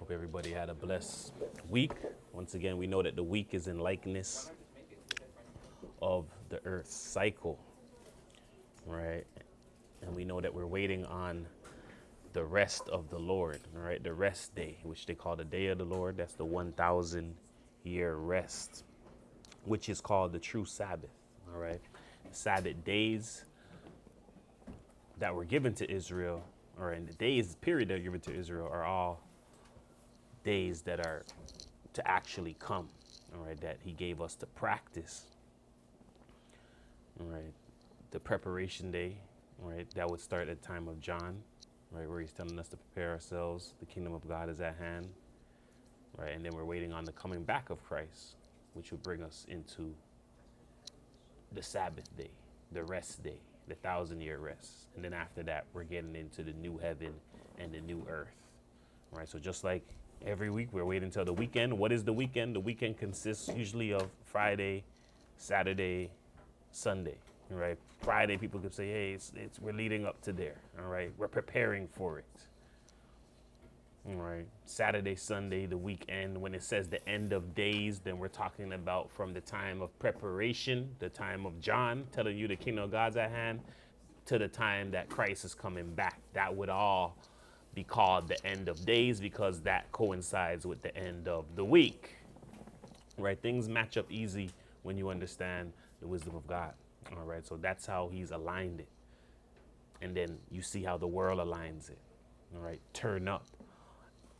Hope everybody had a blessed week. Once again, we know that the week is in likeness of the earth's cycle, right? And we know that we're waiting on the rest of the Lord, all right? The rest day, which they call the day of the Lord. That's the 1,000-year rest, which is called the true Sabbath, all right? Sabbath days that were given to Israel, or in the days period that were given to Israel, are all days that are to actually come, all right, that he gave us to practice, all right. The preparation day, all right, that would start at the time of John, right, where he's telling us to prepare ourselves. The kingdom of God is at hand, right, and then we're waiting on the coming back of Christ, which will bring us into the Sabbath day, the rest day, the 1,000-year rest. And then after that, we're getting into the new heaven and the new earth, all right? So just like every week, we're waiting until the weekend. What is the weekend? The weekend consists usually of Friday, Saturday, Sunday, right? Friday, people could say, hey, we're leading up to there, all right? We're preparing for it, all right? Saturday, Sunday, the weekend. When it says the end of days, then we're talking about from the time of preparation, the time of John telling you the kingdom of God's at hand, to the time that Christ is coming back. That would all be called the end of days because that coincides with the end of the week, right? Things match up easy when you understand the wisdom of God, all right? So that's how he's aligned it. And then you see how the world aligns it, all right? Turn up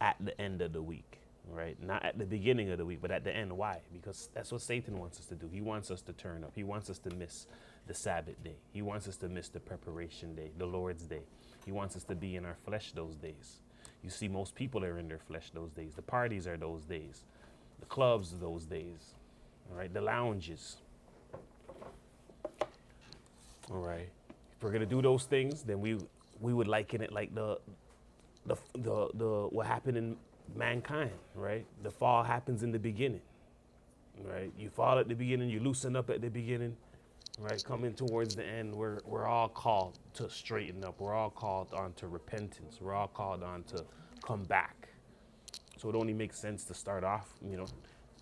at the end of the week, right? Not at the beginning of the week, but at the end. Why? Because that's what Satan wants us to do. He wants us to turn up. He wants us to miss the Sabbath day. He wants us to miss the preparation day, the Lord's day. He wants us to be in our flesh those days. You see, most people are in their flesh those days. The parties are those days. The clubs are those days, all right? The lounges, all right? If we're gonna do those things, then we would liken it like the what happened in mankind, right? The fall happens in the beginning, right? You fall at the beginning, you loosen up at the beginning, right? Coming towards the end, we're all called to straighten up. We're all called on to repentance. We're all called on to come back. So it only makes sense to start off,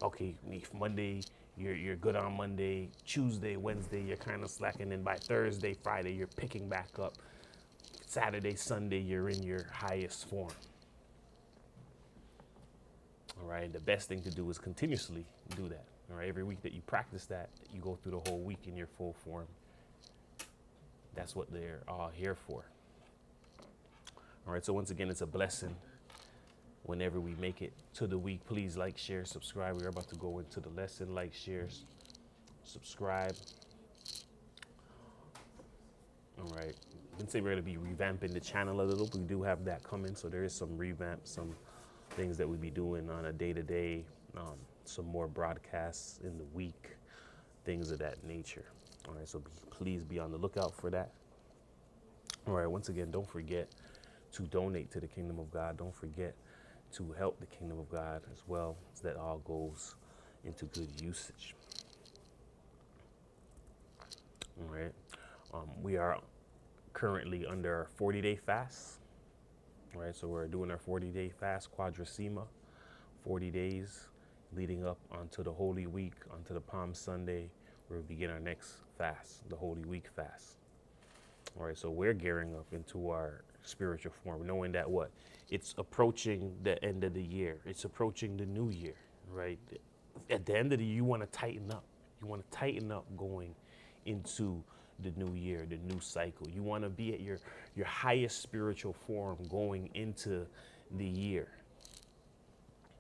okay, Monday, you're good on Monday, Tuesday, Wednesday, you're kind of slacking, and by Thursday, Friday, you're picking back up. Saturday, Sunday, you're in your highest form. All right, the best thing to do is continuously do that. All right, every week that you practice that, you go through the whole week in your full form. That's what they're all here for. All right, so once again, it's a blessing whenever we make it to the week. Please like, share, subscribe. We're about to go into the lesson. Like, share, subscribe. All right. I didn't say we're going to be revamping the channel a little, but we do have that coming. So there is some revamp, some things that we'll be doing on a day-to-day, some more broadcasts in the week, things of that nature. All right. So please be on the lookout for that. All right. Once again, don't forget to donate to the kingdom of God. Don't forget to help the kingdom of God as well, so that all goes into good usage. All right. We are currently under our 40-day fast. All right, so we're doing our 40-day fast, Quadrasima, 40 days leading up onto the Holy Week, onto the Palm Sunday, where we begin our next fast, the Holy Week fast. All right, so we're gearing up into our spiritual form, knowing that what? It's approaching the end of the year. It's approaching the new year, right? At the end of the year, you want to tighten up. You want to tighten up going into the new year, the new cycle. You want to be at your highest spiritual form going into the year,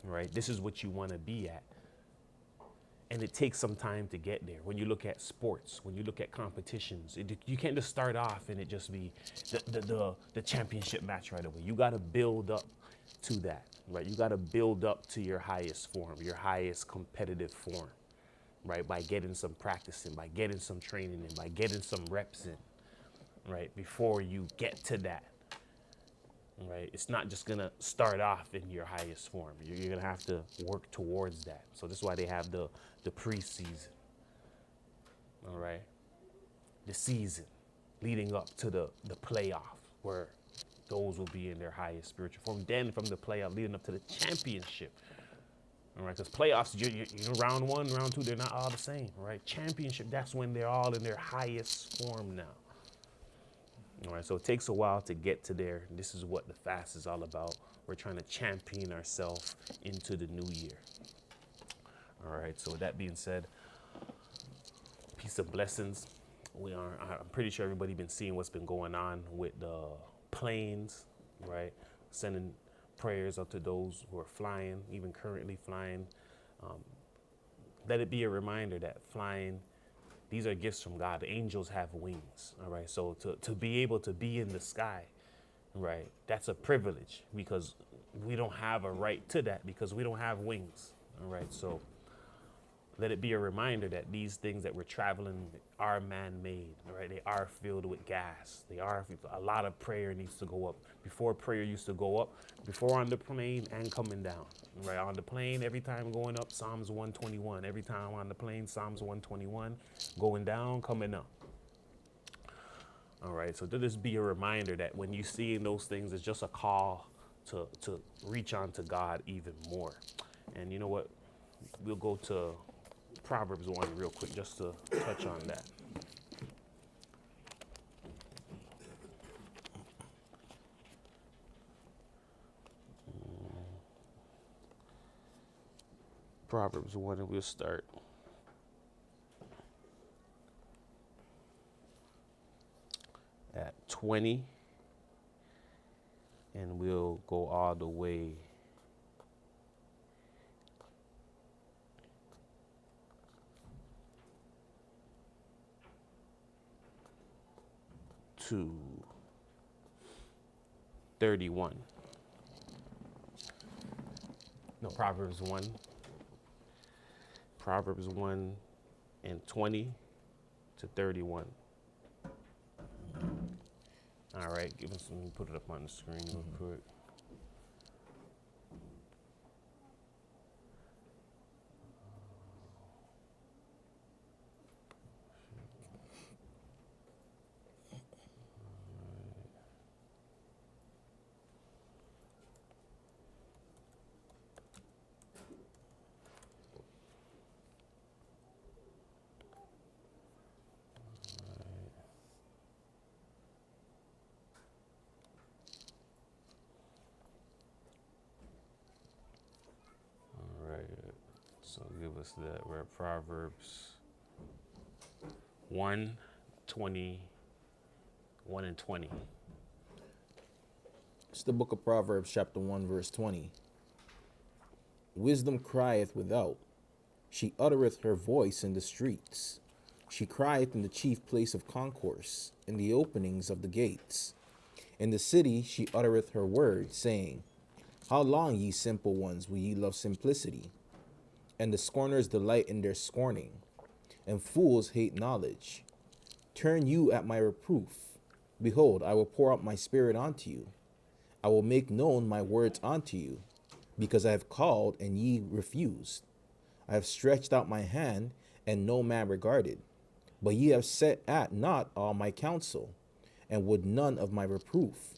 right? This is what you want to be at. And it takes some time to get there. When you look at sports, when you look at competitions, you can't just start off and it just be the championship match right away. You got to build up to that, right? You got to build up to your highest form, your highest competitive form, right? By getting some practice in, by getting some training in, by getting some reps in, right? Before you get to that, right? It's not just gonna start off in your highest form. You're gonna have to work towards that. So this is why they have the preseason, all right? The season leading up to the playoff, where those will be in their highest spiritual form. Then from the playoff leading up to the championship. All right, because playoffs, round one, round two, they're not all the same, right? Championship, that's when they're all in their highest form now. All right, so it takes a while to get to there. This is what the fast is all about. We're trying to champion ourselves into the new year. All right, so with that being said, peace and blessings. I'm pretty sure everybody been seeing what's been going on with the planes, right? Sending prayers up to those who are flying, even currently flying. Let it be a reminder that flying, these are gifts from God. The angels have wings, all right? So to be able to be in the sky, right, that's a privilege, because we don't have a right to that because we don't have wings, all right? So let it be a reminder that these things that we're traveling are man-made, right? They are filled with gas. A lot of prayer needs to go up. Before, prayer used to go up, before on the plane and coming down, right? On the plane, every time going up, Psalms 121. Every time on the plane, Psalms 121. Going down, coming up. All right, so let this be a reminder that when you see those things, it's just a call to reach on to God even more. And you know what? We'll go to Proverbs 1 real quick just to touch on that. Proverbs 1, and we'll start at 20, and we'll go all the way to 31. No, Proverbs 1. Proverbs 1 and 20 to 31. All right, give us some, put it up on the screen real quick. So give us that. We're at Proverbs 1, 20, 1 and 20. It's the book of Proverbs, chapter 1, verse 20. Wisdom crieth without. She uttereth her voice in the streets. She crieth in the chief place of concourse, in the openings of the gates. In the city she uttereth her word, saying, How long, ye simple ones, will ye love simplicity? And the scorners delight in their scorning, and fools hate knowledge. Turn you at my reproof. Behold, I will pour out my spirit unto you. I will make known my words unto you, because I have called, and ye refused. I have stretched out my hand, and no man regarded. But ye have set at naught all my counsel, and would none of my reproof.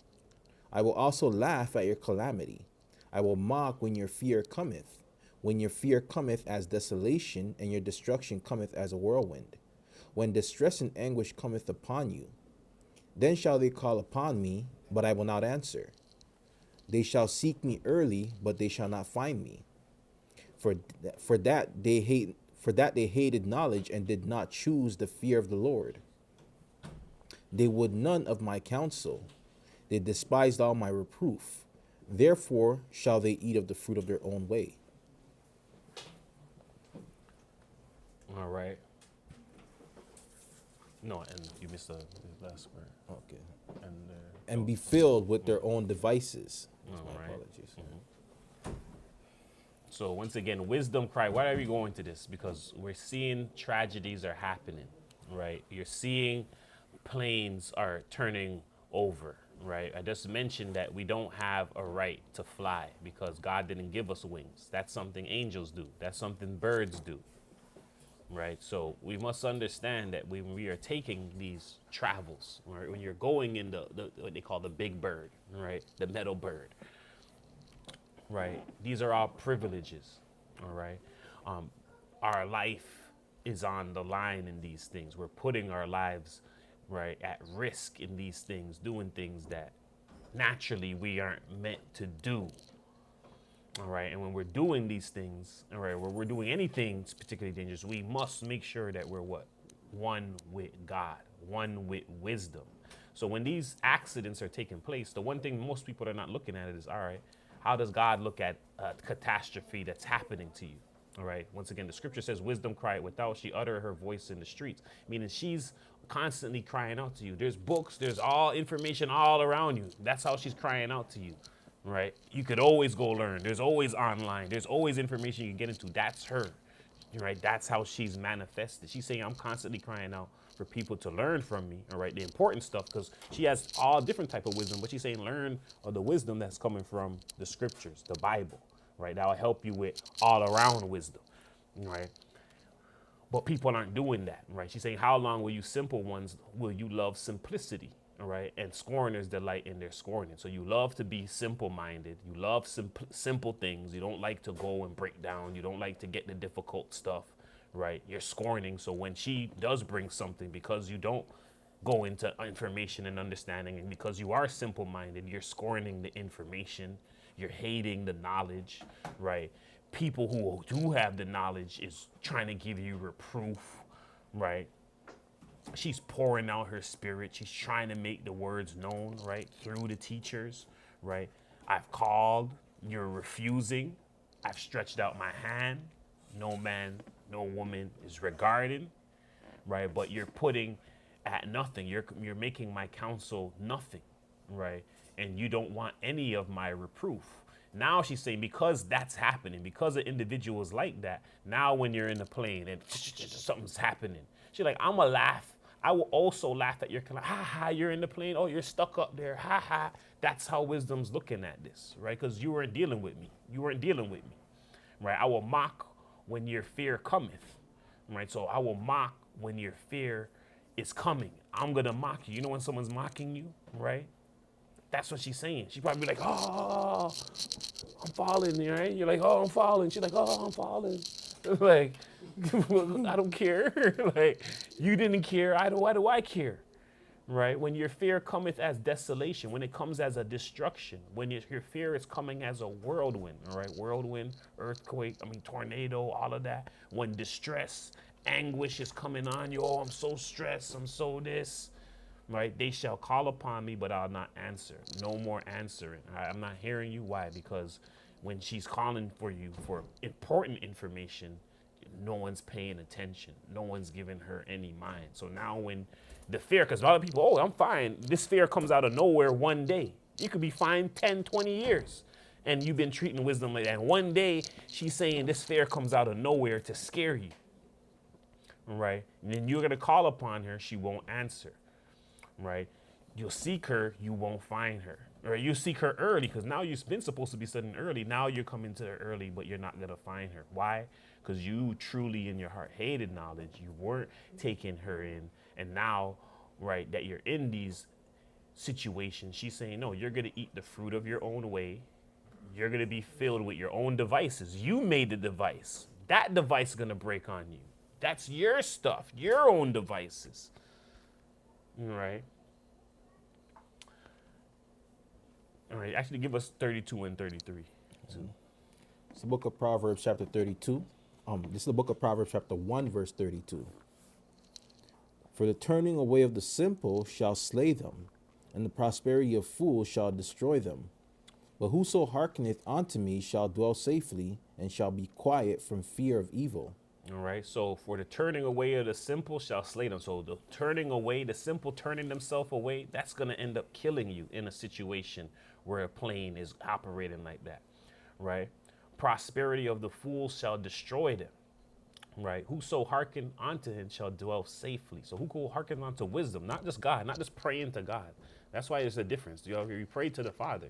I will also laugh at your calamity. I will mock when your fear cometh. When your fear cometh as desolation, and your destruction cometh as a whirlwind. When distress and anguish cometh upon you. Then shall they call upon me, but I will not answer. They shall seek me early, but they shall not find me. For that they hated knowledge, and did not choose the fear of the Lord. They would none of my counsel. They despised all my reproof. Therefore shall they eat of the fruit of their own way. All right. No, and you missed the last word. Okay. And And be filled with their own devices. That's all my right. apologies. So once again, wisdom cry. Why are we going to this? Because we're seeing tragedies are happening, right? You're seeing planes are turning over, right? I just mentioned that we don't have a right to fly because God didn't give us wings. That's something angels do. That's something birds do. right? So we must understand that when we are taking these travels, right, when you're going in the what they call the big bird, right, the metal bird, right, these are all privileges, all right. Um, our life is on the line in these things. We're putting our lives, right, at risk in these things, doing things that naturally we aren't meant to do. All right. And when we're doing these things, all right, where we're doing anything particularly dangerous, we must make sure that we're what? One with God, one with wisdom. So when these accidents are taking place, the one thing most people are not looking at it is, all right, how does God look at a catastrophe that's happening to you? All right. Once again, the scripture says, wisdom cried without, she uttered her voice in the streets, meaning she's constantly crying out to you. There's books, there's all information all around you. That's how she's crying out to you, right? You could always go learn. There's always online. There's always information you can get into. That's her, right? That's how she's manifested. She's saying, I'm constantly crying out for people to learn from me, all right? The important stuff, because she has all different type of wisdom, but she's saying learn of the wisdom that's coming from the scriptures, the Bible, right? That will help you with all around wisdom, right? But people aren't doing that, right? She's saying, how long will you simple ones, will you love simplicity, all right? And scorners delight in their scorning. So you love to be simple-minded. You love simple things. You don't like to go and break down. You don't like to get the difficult stuff, right? You're scorning. So when she does bring something, because you don't go into information and understanding, and because you are simple-minded, you're scorning the information. You're hating the knowledge, right? People who do have the knowledge is trying to give you reproof, right? She's pouring out her spirit. She's trying to make the words known, right? Through the teachers, right? I've called, you're refusing. I've stretched out my hand. No man, no woman is regarding, right? But you're putting at nothing. You're making my counsel nothing, right? And you don't want any of my reproof. Now she's saying, because that's happening, because the individual is like that, now when you're in the plane and something's happening, she's like, I'm going to laugh. I will also laugh at your, ha ha, you're in the plane. Oh, you're stuck up there. Ha ha. That's how wisdom's looking at this, right? Because you weren't dealing with me. You weren't dealing with me, right? I will mock when your fear cometh, right? So I will mock when your fear is coming. I'm going to mock you. You know when someone's mocking you, right? That's what she's saying. She probably be like, oh, I'm falling, right? You're like, oh, I'm falling. She's like, oh, I'm falling. Like, well, I don't care. Like, you didn't care. Why do I care? Right? When your fear cometh as desolation, when it comes as a destruction, when your fear is coming as a whirlwind, all right? Whirlwind, earthquake, tornado, all of that. When distress, anguish is coming on you, oh, I'm so stressed, I'm so this, right? They shall call upon me, but I'll not answer. No more answering. I'm not hearing you. Why? Because when she's calling for you for important information, no one's paying attention. No one's giving her any mind. So now when the fear, because a lot of people, oh, I'm fine. This fear comes out of nowhere one day. You could be fine 10, 20 years. And you've been treating wisdom like that. And one day she's saying this fear comes out of nowhere to scare you. Right? And then you're going to call upon her. She won't answer. Right? You'll seek her, you won't find her. Or you seek her early, because now you've been supposed to be studying early. Now you're coming to her early, but you're not going to find her. Why? Because you truly in your heart hated knowledge. You weren't taking her in. And now, right, that you're in these situations, she's saying, no, you're going to eat the fruit of your own way. You're going to be filled with your own devices. You made the device. That device is going to break on you. That's your stuff, your own devices. Right. All right. Actually, give us 32 and 33. It's the book of Proverbs, chapter 32. This is the book of Proverbs, chapter 1, verse 32. For the turning away of the simple shall slay them, and the prosperity of fools shall destroy them. But whoso hearkeneth unto me shall dwell safely, and shall be quiet from fear of evil. All right. So for the turning away of the simple shall slay them. So the turning away, the simple turning themselves away, that's going to end up killing you in a situation where a plane is operating like that. Right. Prosperity of the fools shall destroy them. Right. Whoso hearken unto him shall dwell safely. So who hearken unto wisdom, not just God, not just praying to God. That's why there's a difference. You pray to the Father.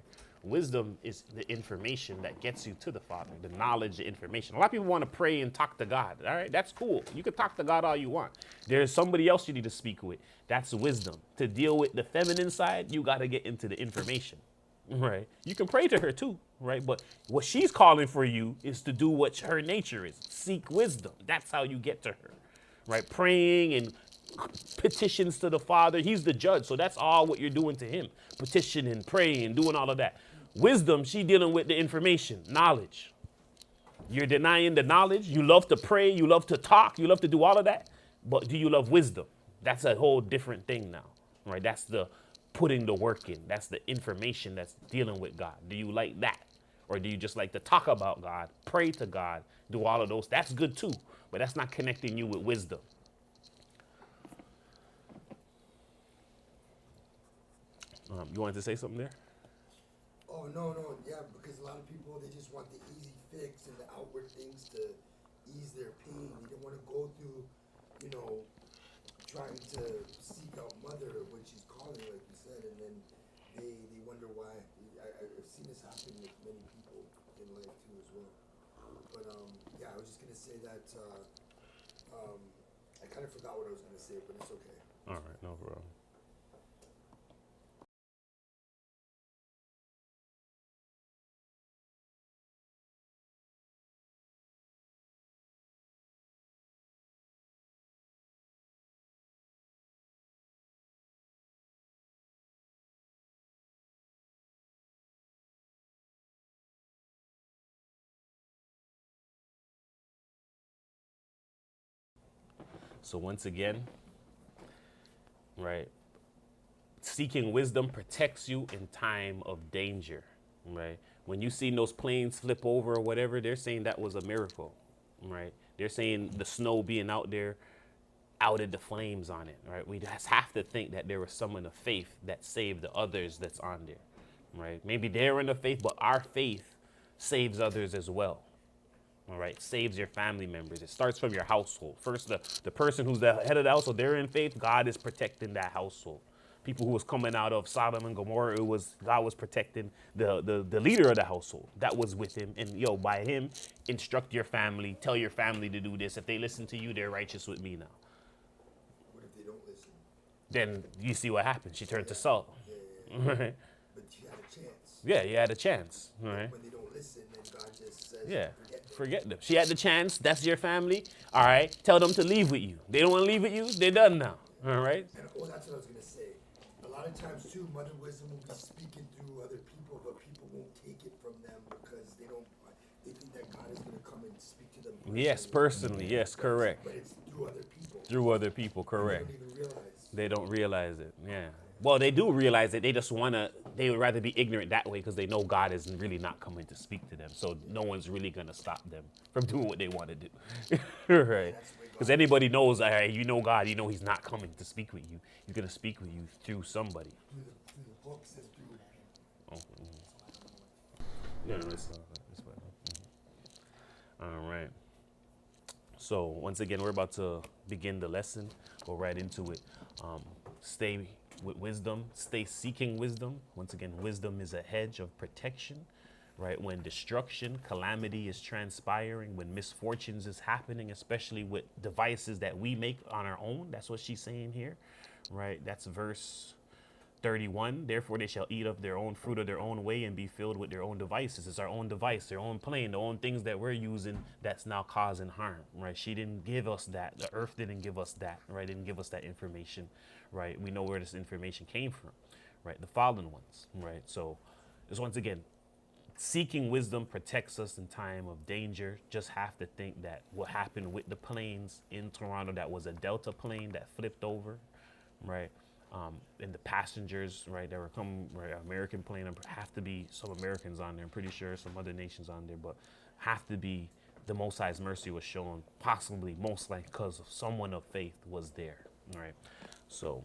Wisdom is the information that gets you to the Father, the knowledge, the information. A lot of people want to pray and talk to God. All right, that's cool. You can talk to God all you want. There's somebody else you need to speak with. That's wisdom. To deal with the feminine side, you got to get into the information. Right. You can pray to her too, right? But what she's calling for you is to do what her nature is. Seek wisdom. That's how you get to her. Right? Praying and petitions to the Father. He's the judge. So that's all what you're doing to him. Petitioning, praying, doing all of that. Wisdom, she dealing with the information, knowledge. You're denying the knowledge. You love to pray. You love to talk. You love to do all of that. But do you love wisdom? That's a whole different thing now. Right? That's the putting the work in. That's the information that's dealing with God. Do you like that? Or do you just like to talk about God, pray to God, do all of those? That's good too, but that's not connecting you with wisdom. You wanted to say something there? Oh, no, yeah, because a lot of people, they just want the easy fix and the outward things to ease their pain. They don't want to go through, trying to seek out mother when she's calling, like you said, and then they wonder why. I've seen this happen with many people in life too as well. But yeah, I was just gonna say that I kind of forgot what I was gonna say, but it's okay. All right, no problem. So once again, right, seeking wisdom protects you in time of danger, right? When you see those planes flip over or whatever, they're saying that was a miracle, right? They're saying the snow being out there outed the flames on it, right? We just have to think that there was someone of faith that saved the others that's on there, right? Maybe they're in the faith, but our faith saves others as well. All right, saves your family members. It starts from your household. First, the person who's the head of the household, they're in faith. God is protecting that household. People who was coming out of Sodom and Gomorrah, God was protecting the leader of the household. That was with him. And by him, instruct your family, tell your family to do this. If they listen to you, they're righteous with me now. What if they don't listen? Then you see what happens. She turned to salt. Yeah. Right? But you had a chance. Yeah, you had a chance. Right? When they don't listen, then God just says, Yeah, forget them. She had the chance. That's your family. All right, tell them to leave with you. They don't want to leave with you. They're done now. All right. And, that's what I was gonna say. A lot of times too, Mother Wisdom will be speaking through other people, but people won't take it from them because they think that God is gonna come and speak to them personally. Yes, personally. Yes, correct. But it's through other people. Through other people, correct. They don't even realize. They don't realize it. Yeah. Well, they do realize it. They just they would rather be ignorant that way because they know God is really not coming to speak to them. So no one's really going to stop them from doing what they want to do. Right. Because anybody knows, you know God, you know he's not coming to speak with you. He's going to speak with you through somebody. Through the books and through people. Yeah, this way. All right. So once again, we're about to begin the lesson. Go right into it. Stay with wisdom. Stay seeking wisdom. Once again, wisdom is a hedge of protection, right? When destruction, calamity is transpiring, when misfortunes is happening, especially with devices that we make on our own. That's what she's saying here, right? That's verse 31. Therefore, they shall eat of their own fruit of their own way and be filled with their own devices. It's our own device, their own plane, their own things that we're using that's now causing harm, right? She didn't give us that. The earth didn't give us that, right? Didn't give us that information, right? We know where this information came from, right? The fallen ones, right? So just once again, seeking wisdom protects us in time of danger. Just have to think that what happened with the planes in Toronto, that was a Delta plane that flipped over, right? And the passengers, right, that were coming, right, American plane, have to be some Americans on there. I'm pretty sure some other nations on there, but have to be the Most High's mercy was shown, possibly most likely because someone of faith was there, right? So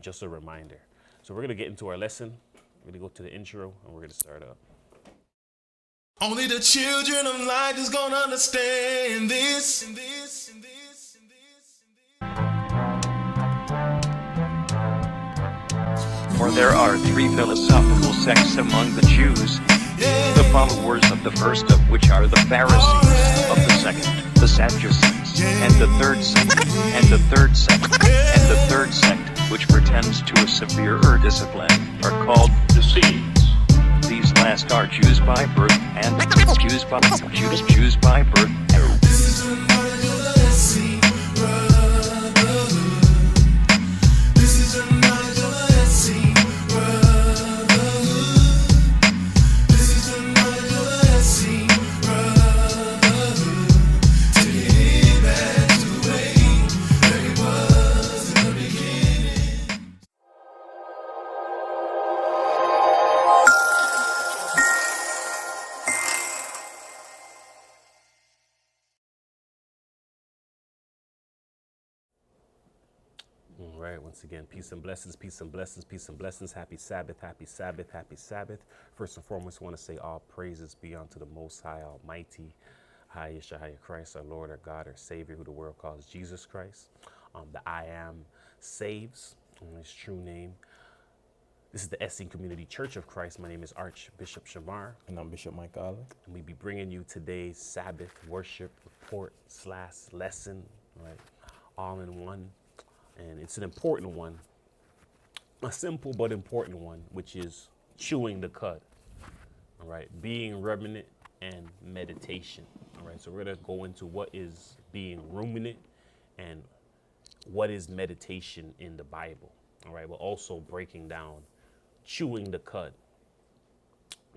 just a reminder. So we're going to get into our lesson. We're going to go to the intro and we're going to start up. Only the children of light is gonna understand this. For there are three philosophical sects among the Jews, the followers of the first of which are the Pharisees, of the second, the Sadducees, and the third sect, and the third sect, and the third sect, which pretends to a severer discipline, are called the Essenes. These last are Jews by birth, and Jews by birth, This is the knowledge of the Essene brotherhood. This is the knowledge of the Essene brotherhood. This is the knowledge of the Essene brotherhood. Taking it back to the way that it was in the beginning. All right, once again, peace and blessings, peace and blessings, peace and blessings. Happy Sabbath, happy Sabbath, happy Sabbath. First and foremost, I want to say all praises be unto the Most High, Almighty, Yeshua Christ, our Lord, our God, our Savior, who the world calls Jesus Christ. The I Am saves, in his true name. This is the Essene Community Church of Christ. My name is Archbishop Shamar, And I'm Bishop Mike Allen. and we be bringing you today's Sabbath worship report / lesson, right? All in one. And it's an important one, a simple but important one, which is chewing the cud. All right, being ruminant and meditation. All right, so we're gonna go into what is being ruminant and what is meditation in the Bible. All right, we're also breaking down chewing the cud.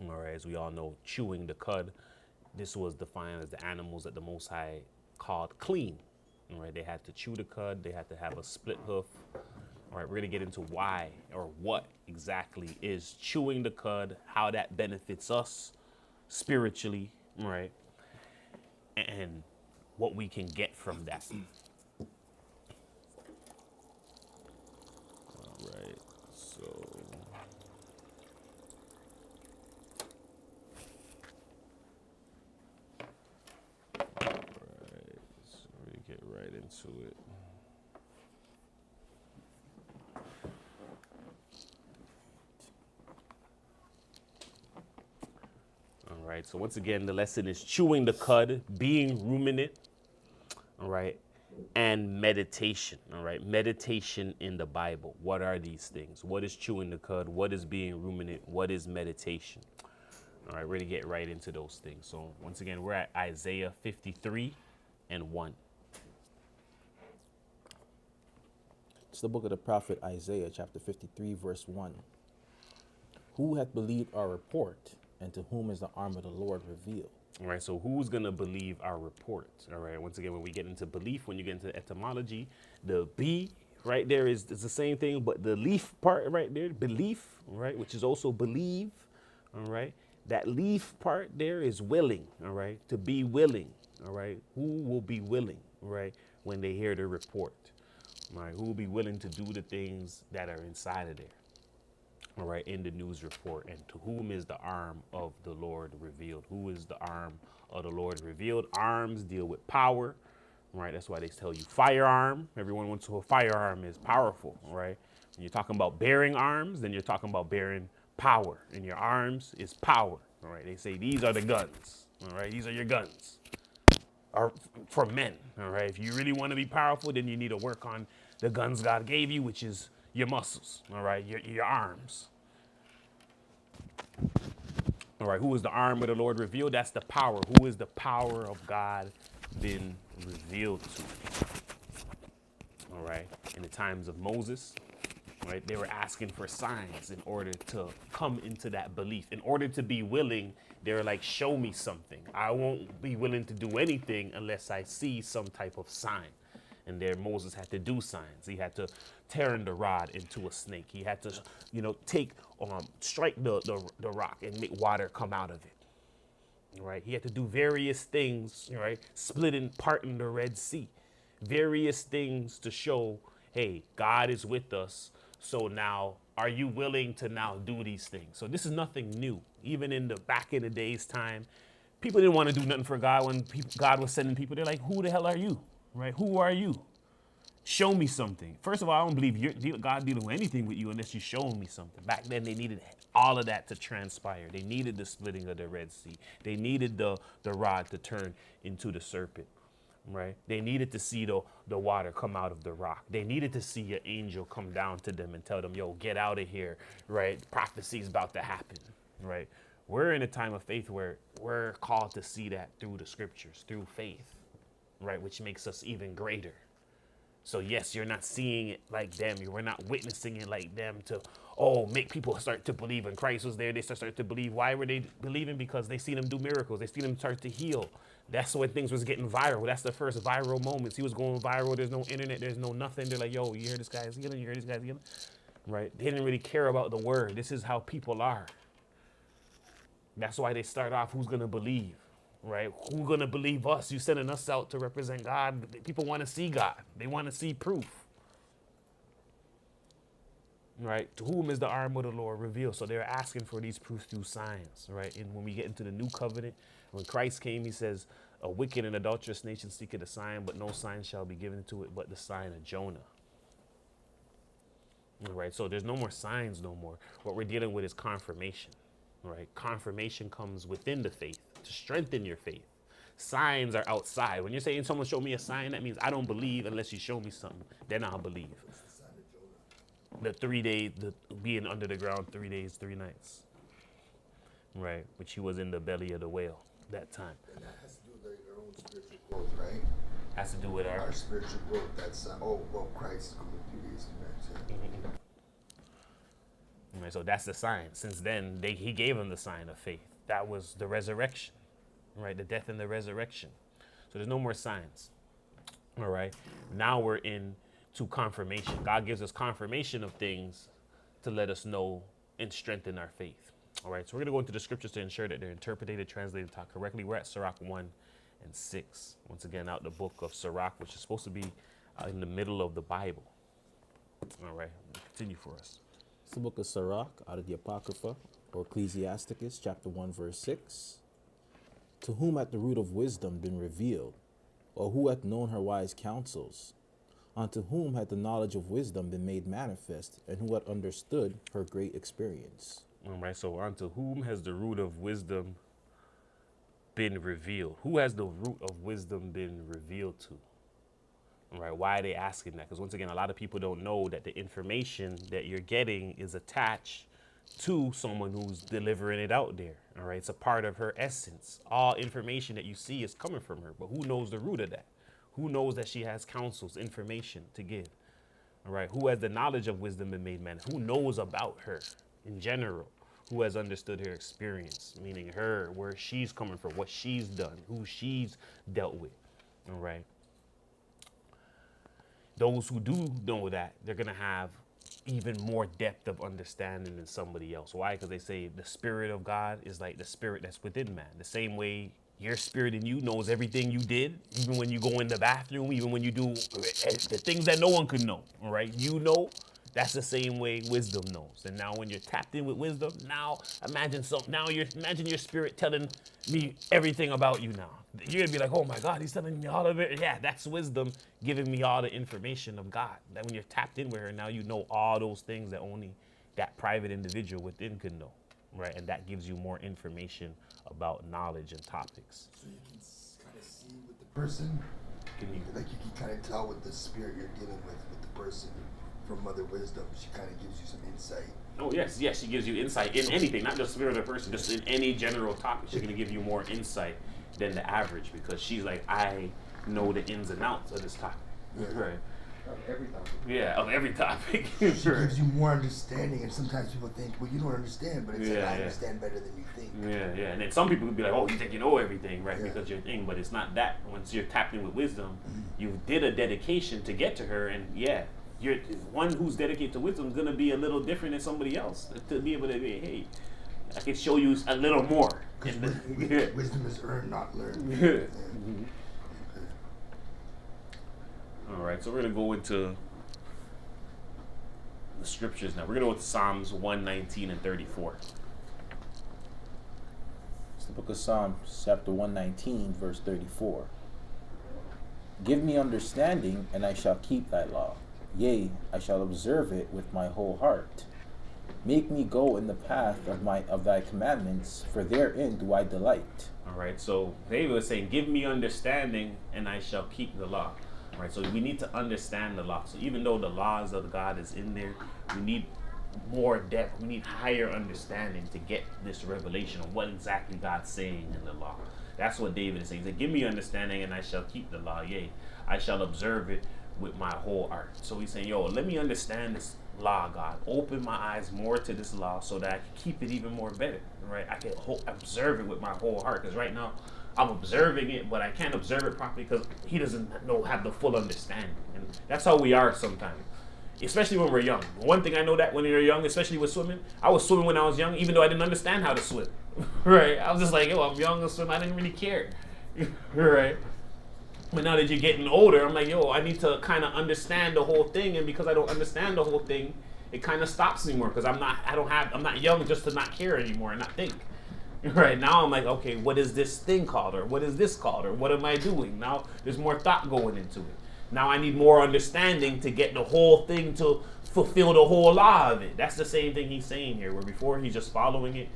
All right, as we all know, chewing the cud, this was defined as the animals that the Most High called clean. All right, they had to chew the cud, they had to have a split hoof. All right, we're gonna get into why or what exactly is chewing the cud, how that benefits us spiritually, right? And what we can get from that. All right, so. So we get right into it. All right, so once again, the lesson is chewing the cud, being ruminant, all right, and meditation, all right? Meditation in the Bible. What are these things? What is chewing the cud? What is being ruminant? What is meditation? All right, we're gonna get right into those things. So once again, we're at Isaiah 53:1. It's the book of the prophet Isaiah, chapter 53, verse 1. Who hath believed our report, and to whom is the arm of the Lord revealed? All right, so who's going to believe our report? All right, once again, when we get into belief, when you get into etymology, the B right there is the same thing, but the leaf part right there, belief, right, which is also believe, all right, that leaf part there is willing, all right, to be willing, all right. Who will be willing, right, when they hear the report, all right, who will be willing to do the things that are inside of there? All right, in the news report, and to whom is the arm of the Lord revealed? Who is the arm of the Lord revealed? Arms deal with power, right? That's why they tell you firearm. Everyone wants to a firearm is powerful, right? When you're talking about bearing arms, then you're talking about bearing power, and your arms is power, all right? They say these are the guns, all right? These are your guns, are for men, all right? If you really want to be powerful, then you need to work on the guns God gave you, which is your muscles, all right, your arms. All right, who is the arm of the Lord revealed? That's the power. Who is the power of God been revealed to? All right, in the times of Moses, right, they were asking for signs in order to come into that belief. In order to be willing, they were like, show me something. I won't be willing to do anything unless I see some type of sign. And there Moses had to do signs. He had to turn the rod into a snake. He had to, strike the rock and make water come out of it. Right? He had to do various things, right? Splitting, parting the Red Sea. Various things to show, hey, God is with us. So now, are you willing to now do these things? So this is nothing new. Even in the back in the days time, people didn't want to do nothing for God when God was sending people. They're like, who the hell are you? Right? Who are you? Show me something. First of all, I don't believe God dealing with anything with you unless you show me something. Back then, they needed all of that to transpire. They needed the splitting of the Red Sea. They needed the rod to turn into the serpent, right? They needed to see the water come out of the rock. They needed to see an angel come down to them and tell them, yo, get out of here, right? Prophecy is about to happen, right? We're in a time of faith where we're called to see that through the scriptures, through faith, right? Which makes us even greater. So yes, you're not seeing it like them. We're not witnessing it like them to, make people start to believe. When Christ was there, they start to believe. Why were they believing? Because they seen him do miracles. They seen him start to heal. That's when things was getting viral. That's the first viral moments. He was going viral. There's no internet. There's no nothing. They're like, yo, you hear this guy's healing? You hear this guy's healing? Right? They didn't really care about the word. This is how people are. That's why they start off, who's going to believe? Right? Who's going to believe us? You sending us out to represent God. People want to see God. They want to see proof. Right? To whom is the arm of the Lord revealed? So they're asking for these proofs through signs. Right? And when we get into the new covenant, when Christ came, he says, a wicked and adulterous nation seeketh a sign, but no sign shall be given to it but the sign of Jonah. Right? So there's no more signs no more. What we're dealing with is confirmation. Right? Confirmation comes within the faith to strengthen your faith. Signs are outside. When you're saying someone show me a sign, that means I don't believe unless you show me something. Then I'll believe. The 3 days, being under the ground 3 days, 3 nights. Right? Which he was in the belly of the whale that time. And that has to do with our own spiritual growth, right? Has to do with our spiritual growth. That's Christ is coming 3 days, 2 nights. Yeah. Right, so that's the sign. Since then, he gave him the sign of faith. That was the resurrection, right? The death and the resurrection. So there's no more signs. All right. Now we're into confirmation. God gives us confirmation of things to let us know and strengthen our faith. All right. So we're going to go into the scriptures to ensure that they're interpreted, translated, taught correctly. We're at Sirach 1 and 6. Once again, out the book of Sirach, which is supposed to be in the middle of the Bible. All right. Continue for us. It's the book of Sirach, out of the Apocrypha, or Ecclesiasticus, chapter 1, verse 6. To whom hath the root of wisdom been revealed, or who hath known her wise counsels? Unto whom hath the knowledge of wisdom been made manifest, and who hath understood her great experience? All right, so unto whom has the root of wisdom been revealed? Who has the root of wisdom been revealed to? All right, why are they asking that? Because once again, a lot of people don't know that the information that you're getting is attached to someone who's delivering it out there. All right, it's a part of her essence. All information that you see is coming from her, but who knows the root of that? Who knows that she has counsels, information to give? All right, who has the knowledge of wisdom been made manifest? Who knows about her in general? Who has understood her experience, meaning her, where she's coming from, what she's done, who she's dealt with. All right. Those who do know that, they're going to have even more depth of understanding than somebody else. Why? Because they say the spirit of God is like the spirit that's within man. The same way your spirit in you knows everything you did, even when you go in the bathroom, even when you do the things that no one could know. All right. You know, that's the same way wisdom knows. And now when you're tapped in with wisdom, now imagine your spirit telling me everything about you now. You're gonna be like, oh my God, he's telling me all of it. Yeah, that's wisdom giving me all the information of God. That when you're tapped in with her, now you know all those things that only that private individual within could know, right? And that gives you more information about knowledge and topics. So you can kind of see with the person, you can kind of tell with the spirit you're dealing with the person from Mother Wisdom. She kind of gives you some insight. Oh yes, she gives you insight in anything, not just spirit of the person, just in any general topic. She's gonna give you more insight than the average because she's like, I know the ins and outs of this topic. Yeah. Right. Of every topic. Yeah, of every topic. She gives you more understanding, and sometimes people think, well, you don't understand, but it's like, I understand better than you think. Yeah. And then some people would be like, oh, you think you know everything, right? Because you're thing, but it's not that. Once you're tapped in with wisdom, you did a dedication to get to her, and you're one who's dedicated to wisdom is gonna be a little different than somebody else to be able to be, hey, I can show you a little more. Wisdom is earned, not learned. Okay. All right, so we're going to go into the scriptures now. We're going to go to Psalms 119 and 34. It's the book of Psalms, chapter 119, verse 34. Give me understanding, and I shall keep thy law. Yea, I shall observe it with my whole heart. Make me go in the path of thy commandments, for therein do I delight. All right, so David was saying, give me understanding and I shall keep the law. All right, so we need to understand the law. So even though the laws of God is in there, we need more depth. We need higher understanding to get this revelation of what exactly God's saying in the law. That's what David is saying. He said, give me understanding and I shall keep the law. Yea, I shall observe it with my whole heart. So he's saying, yo, let me understand this law, God. Open my eyes more to this law so that I can keep it even more better, right? I can observe it with my whole heart, because right now I'm observing it, but I can't observe it properly because he doesn't have the full understanding. And that's how we are sometimes, especially when we're young. One thing I know, that when you're young, especially with swimming, I was swimming when I was young, even though I didn't understand how to swim, right? I was just like, yo, I'm young and swim. I didn't really care, right? But now that you're getting older, I'm like, yo, I need to kind of understand the whole thing, and because I don't understand the whole thing, it kind of stops me more, because I'm not young just to not care anymore and not think. Right now, I'm like, okay, what is this thing called, or what is this called, or what am I doing? Now there's more thought going into it. Now I need more understanding to get the whole thing to fulfill the whole law of it. That's the same thing he's saying here, where before he's just following it,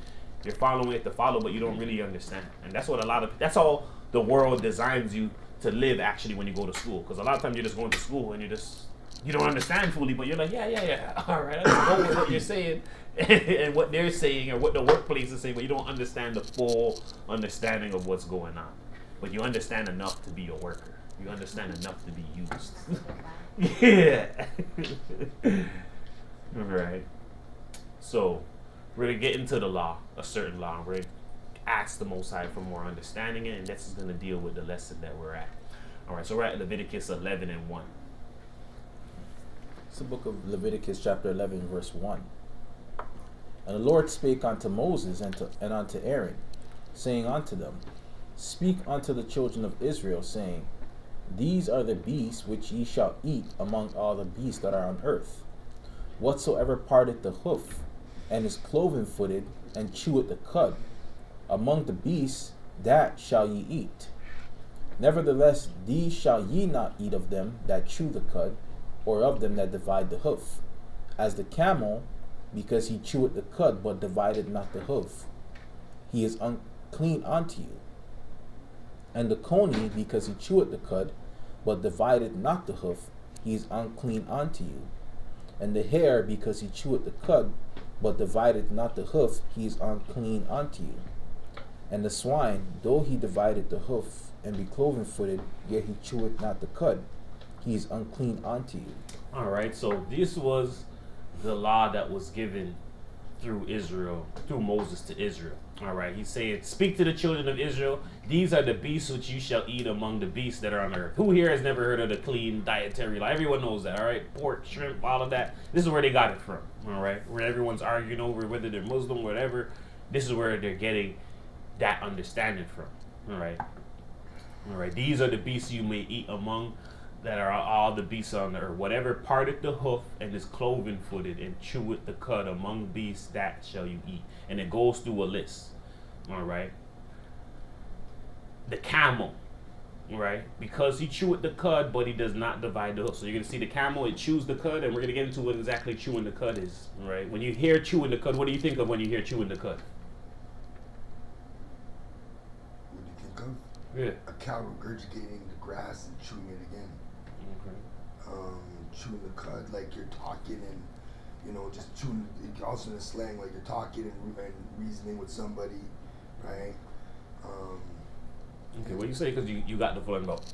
you're following it to follow, but you don't really understand. And that's what that's all the world designs you to live, actually, when you go to school. Because a lot of times you're just going to school and you don't understand fully, but you're like, yeah, all right, I just go with what you're saying and what they're saying, or what the workplace is saying, but you don't understand the full understanding of what's going on. But you understand enough to be a worker. You understand enough to be used. Yeah. All right. So we're going to get into the law, a certain law. We're going to ask the Most High for more understanding, and this is going to deal with the lesson that we're at. All right, so we're at Leviticus 11 and 1. It's the book of Leviticus chapter 11, verse 1. And the Lord spake unto Moses and unto Aaron, saying unto them, Speak unto the children of Israel, saying, These are the beasts which ye shall eat among all the beasts that are on earth. Whatsoever parteth the hoof, and is cloven-footed, and cheweth the cud, among the beasts, that shall ye eat. Nevertheless, these shall ye not eat of them that chew the cud, or of them that divide the hoof. As the camel, because he cheweth the cud, but divided not the hoof, he is unclean unto you. And the coney, because he cheweth the cud, but divided not the hoof, he is unclean unto you. And the hare, because he cheweth the cud, but divided not the hoof, he is unclean unto you. And the swine, though he divided the hoof, and be cloven-footed, yet he cheweth not the cud, he is unclean unto you. All right, so this was the law that was given through Moses to Israel. All right, he's saying, speak to the children of Israel. These are the beasts which you shall eat among the beasts that are on earth. Who here has never heard of the clean dietary law? Everyone knows that, all right? Pork, shrimp, all of that. This is where they got it from, all right? Where everyone's arguing over whether they're Muslim, whatever. This is where they're getting that understanding from, all right? All right, these are the beasts you may eat among that are all the beasts on the earth. Whatever parteth the hoof and is cloven-footed and cheweth the cud among beasts, that shall you eat. And it goes through a list. All right. The camel, right? Because he cheweth the cud, but he does not divide the hoof. So you're going to see the camel, it chews the cud, and we're going to get into what exactly chewing the cud is, right? When you hear chewing the cud, what do you think of when you hear chewing the cud? What do you think of? Yeah. A cow regurgitating the grass and chewing it again. Chewing the cud, like you're talking, and just chewing. Also in the slang, like you're talking and reasoning with somebody, right? Okay, what you say? Because you got the feeling about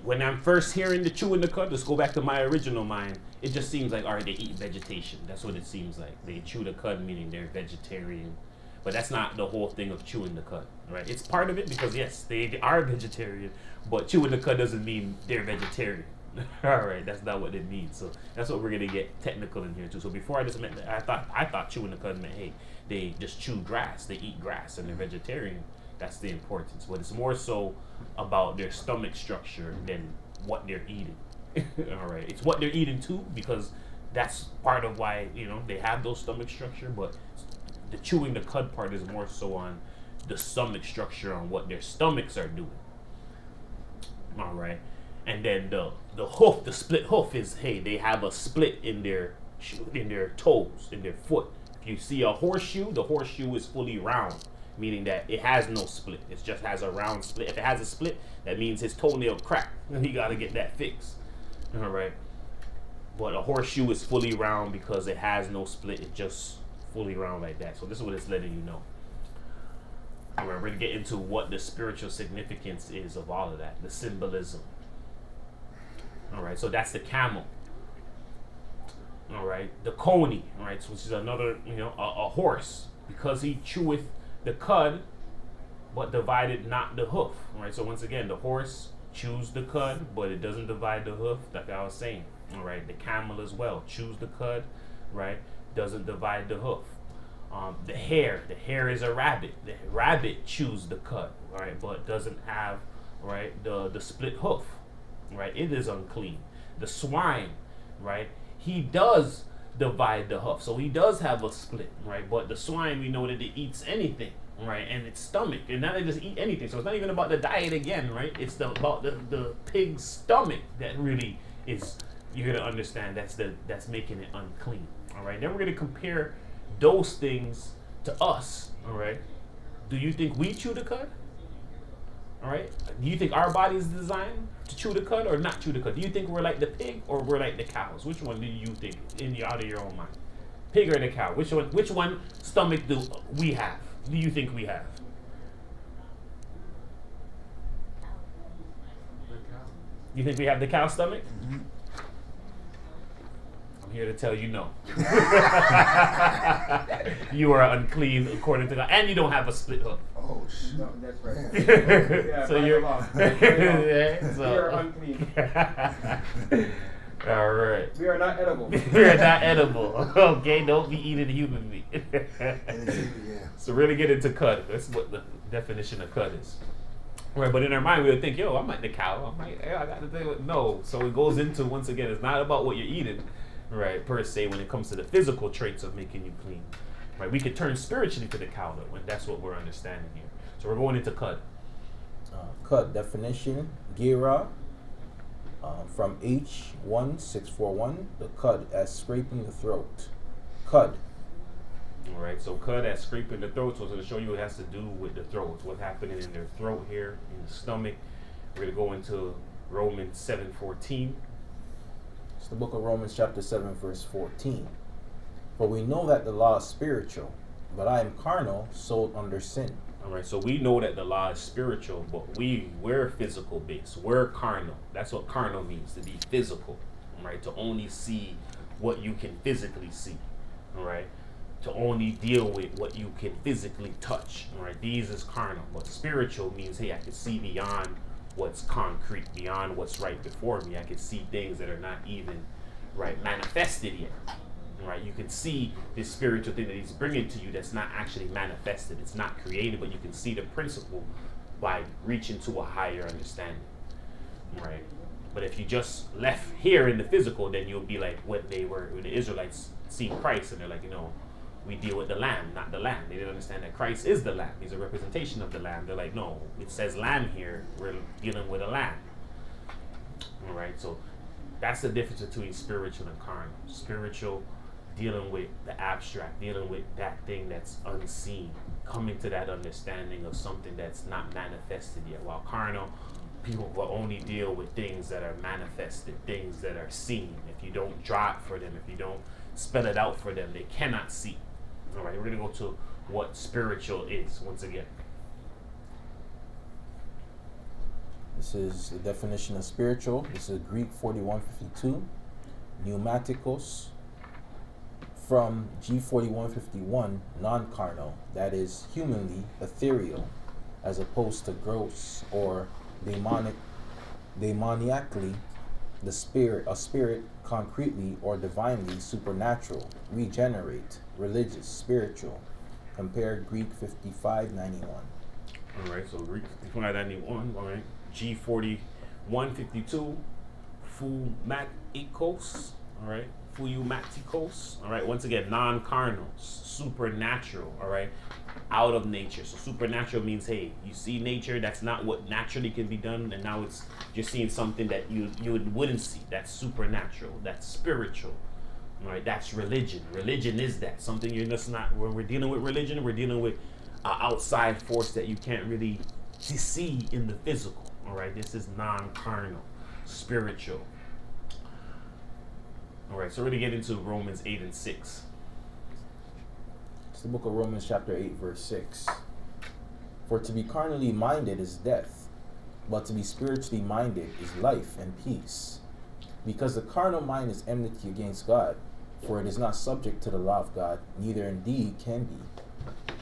when I'm first hearing the chewing the cud. Let's go back to my original mind. It just seems like, all right, they eat vegetation. That's what it seems like. They chew the cud, meaning they're vegetarian. But that's not the whole thing of chewing the cud, right? It's part of it because yes, they are vegetarian, but chewing the cud doesn't mean they're vegetarian. All right, that's not what it means. So that's what we're gonna get technical in here too. So before I just meant that, I thought chewing the cud meant, hey, they just chew grass, they eat grass, and they're vegetarian. That's the importance. But it's more so about their stomach structure than what they're eating. All right, it's what they're eating too, because that's part of why they have those stomach structure. But the chewing the cud part is more so on the stomach structure, on what their stomachs are doing. All right. And then the hoof, the split hoof is, hey, they have a split in their toes, in their foot. If you see a horseshoe, the horseshoe is fully round, meaning that it has no split. It just has a round split. If it has a split, that means his toenail cracked. He got to get that fixed. All right. But a horseshoe is fully round because it has no split. It's just fully round like that. So this is what it's letting you know. All right, we're going to get into what the spiritual significance is of all of that, the symbolism. All right, so that's the camel. All right, the coney, all right, so which is another, a horse, because he cheweth the cud, but divided not the hoof. All right, so once again, the horse chews the cud, but it doesn't divide the hoof, like I was saying. All right, the camel as well chews the cud, right, doesn't divide the hoof. The hare is a rabbit. The rabbit chews the cud, right, but doesn't have, right, the split hoof, right. It is unclean. The swine, right, he does divide the hoof, so he does have a split, right. But the swine, we know that it eats anything, right, and its stomach, and now they just eat anything. So it's not even about the diet again, right. It's about the pig's stomach that really is. You're gonna understand that's making it unclean. All right. Then we're gonna compare those things to us. All right. Do you think we chew the cud? All right. Do you think our body is designed to chew the cud or not chew the cud? Do you think we're like the pig or we're like the cows? Which one do you think out of your own mind? Pig or the cow? Which one stomach do we have? Do you think we have? You think we have the cow stomach? Mm-hmm. I'm here to tell you no. You are unclean according to God, and you don't have a split hoof. Oh shit! No, that's right. Yeah. So you're We are unclean. All right. We are not edible. We are not edible. Okay, don't be eating human meat. And it's, yeah. So really get into cud. That's what the definition of cud is. Right, but in our mind we would think, yo, I'm like the cow. I got to think. No. So it goes into, once again, it's not about what you're eating, right, per se, when it comes to the physical traits of making you clean. Right, we could turn spiritually to the cow though, when that's what we're understanding here. So we're going into cud. Cud definition, Gira, from H1641, the cud as scraping the throat. Cud. All right, so cud as scraping the throat. So to show you, it has to do with the throat. What's happening in their throat here, in the stomach. We're gonna go into Romans 7:14. It's the book of Romans chapter 7 verse 14. For we know that the law is spiritual, but I am carnal, sold under sin. All right, so we know that the law is spiritual, but we're physical based. We're carnal. That's what carnal means, to be physical. All right, to only see what you can physically see. All right, to only deal with what you can physically touch. All right, these is carnal, but spiritual means, hey, I can see beyond what's concrete, beyond what's right before me. I can see things that are not even right manifested yet. Right, you can see this spiritual thing that he's bringing to you that's not actually manifested. It's not created, but you can see the principle by reaching to a higher understanding. Right, but if you just left here in the physical, then you'll be like what they were when the Israelites seen Christ, and they're like, we deal with the lamb, not the lamb. They didn't understand that Christ is the lamb. He's a representation of the lamb. They're like, no, it says lamb here. We're dealing with a lamb. All right, so that's the difference between spiritual and carnal. Spiritual, dealing with the abstract, dealing with that thing that's unseen, coming to that understanding of something that's not manifested yet. While carnal, people will only deal with things that are manifested, things that are seen. If you don't draw it for them, if you don't spell it out for them, they cannot see. All right, we're going to go to what spiritual is once again. This is the definition of spiritual. This is Greek 4152, pneumatikos, from G4151, non-carnal, that is humanly ethereal, as opposed to gross or demoniacally, a spirit concretely or divinely supernatural, regenerate, religious, spiritual. Compare Greek 5591. All right, so Greek 5591, all right, G4152, fumatikos, all right, Fuyumatikos, all right, once again, non-carnal, supernatural, all right, out of nature. So supernatural means, hey, you see nature, that's not what naturally can be done, and now it's you're seeing something that you wouldn't see. That's supernatural, that's spiritual, all right, that's religion. Religion is that, something you're just not, when we're dealing with religion, we're dealing with an outside force that you can't really see in the physical, all right, this is non-carnal, spiritual. All right, so we're going to get into Romans 8 and 6. It's the book of Romans chapter 8, verse 6. For to be carnally minded is death, but to be spiritually minded is life and peace. Because the carnal mind is enmity against God, for it is not subject to the law of God, neither indeed can be.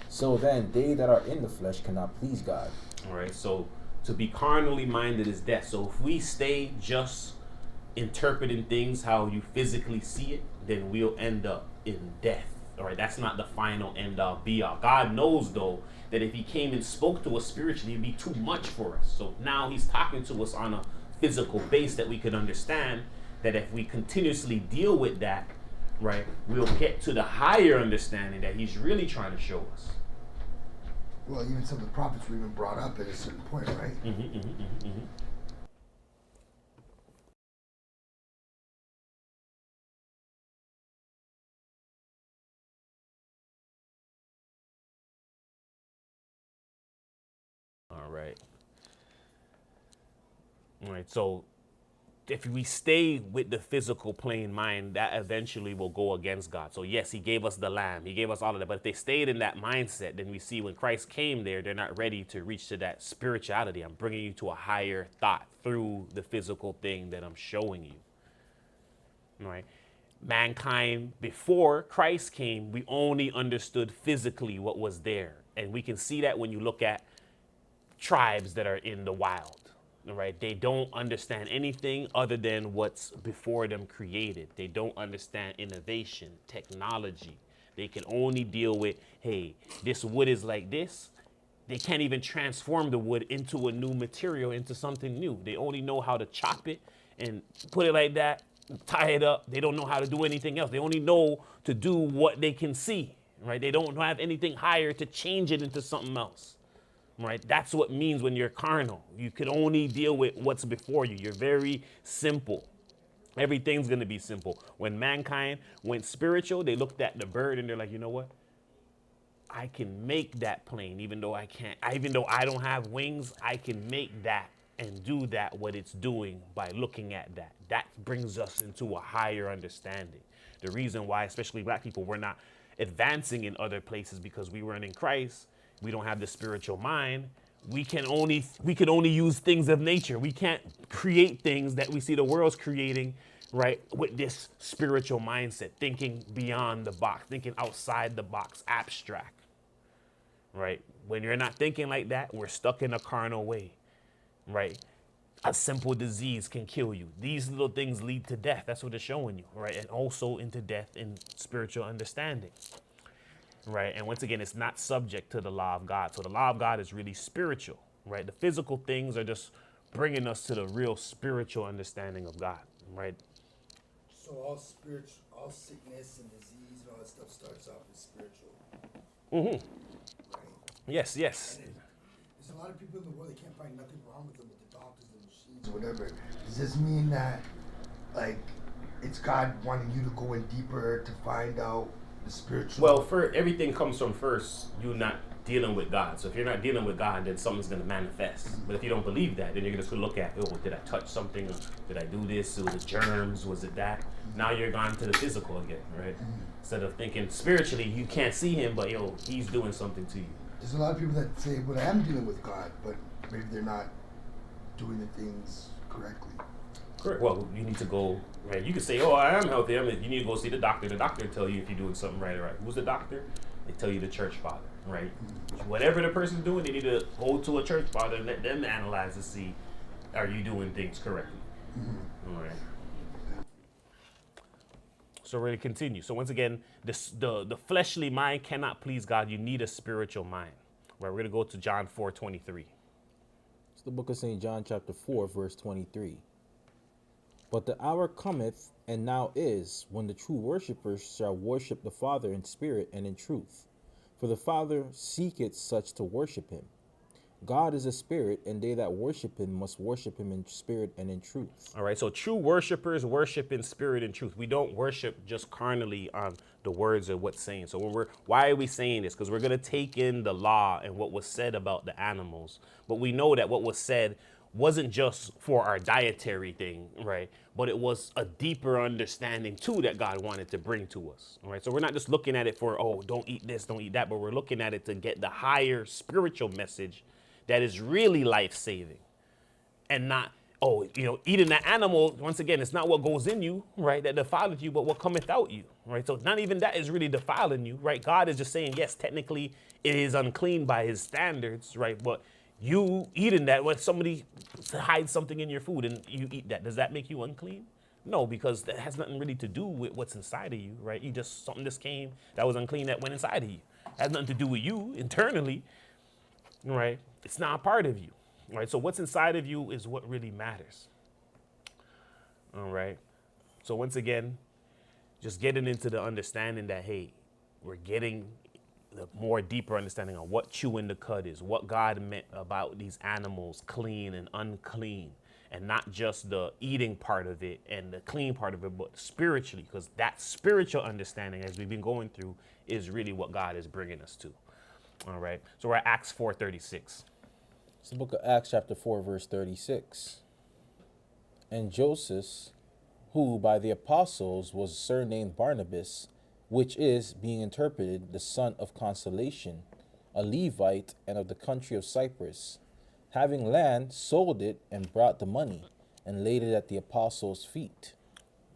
So then, they that are in the flesh cannot please God. All right, so to be carnally minded is death. So if we stay just interpreting things how you physically see it, then we'll end up in death. All right, that's not the final end all be all. God knows though that if he came and spoke to us spiritually, it'd be too much for us. So now he's talking to us on a physical base that we could understand that if we continuously deal with that, right, we'll get to the higher understanding that he's really trying to show us. Well, even some of the prophets were even brought up at a certain point, right? All right. All right. So if we stay with the physical plane mind, that eventually will go against God. So yes, he gave us the lamb, he gave us all of that. But if they stayed in that mindset, then we see when Christ came there, they're not ready to reach to that spirituality. I'm bringing you to a higher thought through the physical thing that I'm showing you. All right. Mankind, before Christ came, we only understood physically what was there. And we can see that when you look at tribes that are in the wild, right? They don't understand anything other than what's before them created. They don't understand innovation, technology. They can only deal with, hey, this wood is like this. They can't even transform the wood into a new material, into something new. They only know how to chop it and put it like that, tie it up. They don't know how to do anything else. They only know to do what they can see, right? They don't have anything higher to change it into something else. Right? That's what it means when you're carnal. You can only deal with what's before you. You're very simple. Everything's going to be simple. When mankind went spiritual, they looked at the bird and they're like, you know what? I can make that plane, even though I can't. Even though I don't have wings, I can make that and do that, what it's doing by looking at that. That brings us into a higher understanding. The reason why, especially black people, we're not advancing in other places because we weren't in Christ. We don't have the spiritual mind. We can only use things of nature. We can't create things that we see the world's creating, right? With this spiritual mindset, thinking beyond the box, thinking outside the box, abstract, right? When you're not thinking like that, we're stuck in a carnal way, right? A simple disease can kill you. These little things lead to death. That's what it's showing you, right? And also into death in spiritual understanding. Right, and once again, it's not subject to the law of God. So the law of God is really spiritual, right? The physical things are just bringing us to the real spiritual understanding of God, right? So all sickness and disease and all that stuff starts off as spiritual. Right? Yes, yes. And there's a lot of people in the world that can't find nothing wrong with them with the doctors and machines or whatever. Does this mean that, like, it's God wanting you to go in deeper to find out the spiritual? Well, for everything comes from first you not dealing with God. So if you're not dealing with God, then something's going to manifest. But if you don't believe that, then you're just going to look at, oh, did I touch something? Or did I do this? Was it germs? Was it that? Now you're gone to the physical again, right? Instead of thinking spiritually, you can't see him, but yo, he's doing something to you. There's a lot of people that say, well, I am dealing with God, but maybe they're not doing the things correctly. Correct. Well, you need to go, right? You can say, oh, I am healthy. You need to go see the doctor. The doctor will tell you if you're doing something right or right. Who's the doctor? They tell you the church father, right? Whatever the person's doing, they need to go to a church father and let them analyze to see, are you doing things correctly? All right. So we're going to continue. So once again, the fleshly mind cannot please God. You need a spiritual mind. Right, we're going to go to John 4:23. It's the book of St. John chapter 4, verse 23. But the hour cometh, and now is, when the true worshippers shall worship the Father in spirit and in truth. For the Father seeketh such to worship him. God is a spirit, and they that worship him must worship him in spirit and in truth. All right, so true worshipers worship in spirit and truth. We don't worship just carnally on the words of what's saying. So why are we saying this? Because we're going to take in the law and what was said about the animals. But we know that what was said wasn't just for our dietary thing, right? But it was a deeper understanding too that God wanted to bring to us. All right, so we're not just looking at it for, oh, don't eat this, don't eat that, but we're looking at it to get the higher spiritual message that is really life-saving, and not, oh, eating that animal. Once again, it's not what goes in you, right, that defileth you, but what cometh out you, right? So not even that is really defiling you, right? God is just saying, yes, technically it is unclean by his standards, right? But you eating that, when somebody hides something in your food and you eat that, does that make you unclean? No, because that has nothing really to do with what's inside of you, right? Something just came that was unclean that went inside of you. It has nothing to do with you internally, right? It's not a part of you, right? So what's inside of you is what really matters. All right. So once again, just getting into the understanding that, hey, we're getting the more deeper understanding on what chewing the cud is, what God meant about these animals, clean and unclean, and not just the eating part of it and the clean part of it, but spiritually, because that spiritual understanding, as we've been going through, is really what God is bringing us to. All right. So we're at Acts 4:36. It's the book of Acts, chapter 4, verse 36. And Joseph, who by the apostles was surnamed Barnabas, which is, being interpreted, the son of consolation, a Levite and of the country of Cyprus, having land, sold it and brought the money and laid it at the apostles' feet.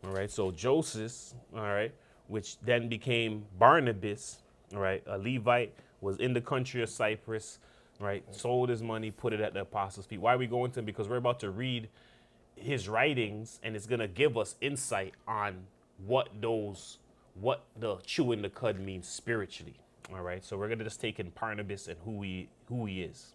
All right. So Joseph, all right, which then became Barnabas, all right, a Levite, was in the country of Cyprus, right, sold his money, put it at the apostles' feet. Why are we going to him? Because we're about to read his writings, and it's going to give us insight on what the chewing the cud means spiritually. All right, so we're going to just take in Barnabas and who he is.